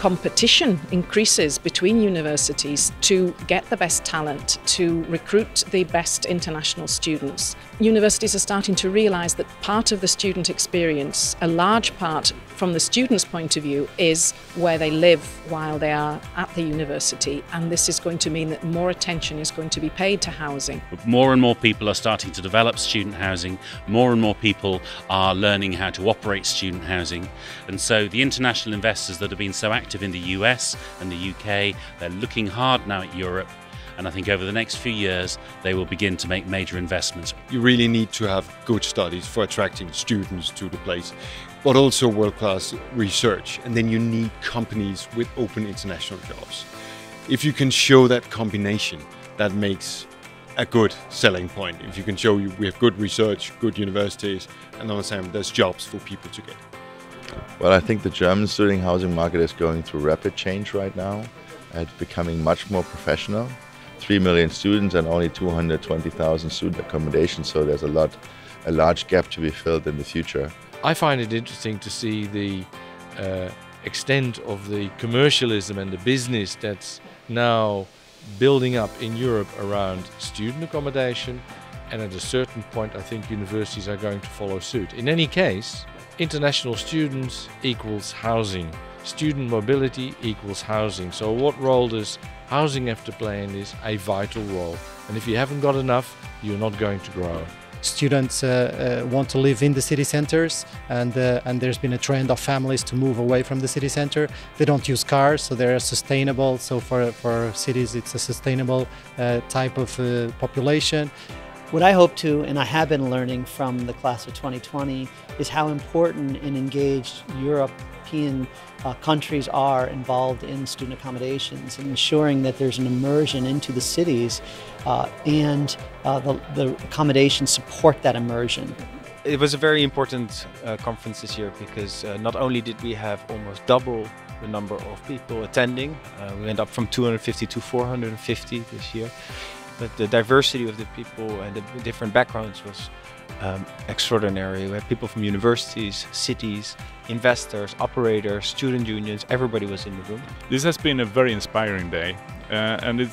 competition increases between universities to get the best talent, to recruit the best international students. Universities are starting to realise that part of the student experience, a large part from the student's point of view, is where they live while they are at the university, and this is going to mean that more attention is going to be paid to housing. More and more people are starting to develop student housing, more and more people are learning how to operate student housing, and so the international investors that have been so active in the US and the UK, they're looking hard now at Europe, and I think over the next few years they will begin to make major investments. You really need to have good studies for attracting students to the place, but also world-class research, and then you need companies with open international jobs. If you can show that combination, that makes a good selling point. If you can show we have good research, good universities, and on the same there's jobs for people to get. Well, I think the German student housing market is going through rapid change right now. It's becoming much more professional. 3 million students and only 220,000 student accommodations, so there's a large gap to be filled in the future. I find it interesting to see the extent of the commercialism and the business that's now building up in Europe around student accommodation, and at a certain point I think universities are going to follow suit. In any case, international students equals housing. Student mobility equals housing. So what role does housing have to play in this? A vital role. And if you haven't got enough, you're not going to grow. Students want to live in the city centers, and there's been a trend of families to move away from the city center. They don't use cars, so they're sustainable. So for cities, it's a sustainable type of population. What I hope to, and I have been learning from the class of 2020, is how important and engaged European countries are involved in student accommodations and ensuring that there's an immersion into the cities and the accommodations support that immersion. It was a very important conference this year because not only did we have almost double the number of people attending, we went up from 250 to 450 this year, but the diversity of the people and the different backgrounds was extraordinary. We had people from universities, cities, investors, operators, student unions, everybody was in the room. This has been a very inspiring day, and it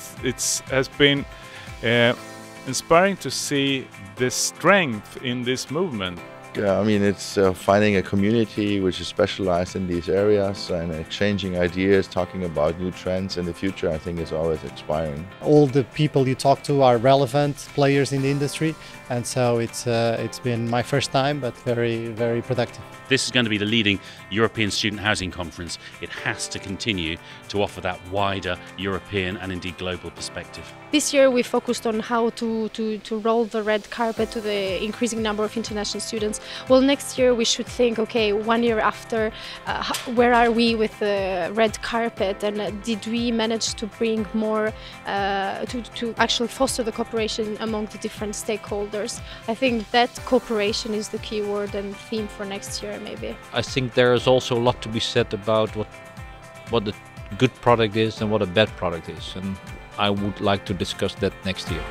has been inspiring to see the strength in this movement. I mean, it's finding a community which is specialized in these areas and exchanging ideas, talking about new trends in the future. I think is always inspiring. All the people you talk to are relevant players in the industry, and so it's been my first time, but very, very productive. This is going to be the leading European student housing conference. It has to continue to offer that wider European and indeed global perspective. This year we focused on how to roll the red carpet to the increasing number of international students. Well, next year we should think, okay, 1 year after, where are we with the red carpet, and did we manage to bring more, to actually foster the cooperation among the different stakeholders? I think that cooperation is the key word and theme for next year, maybe. I think there is also a lot to be said about what the good product is and what a bad product is, and I would like to discuss that next year.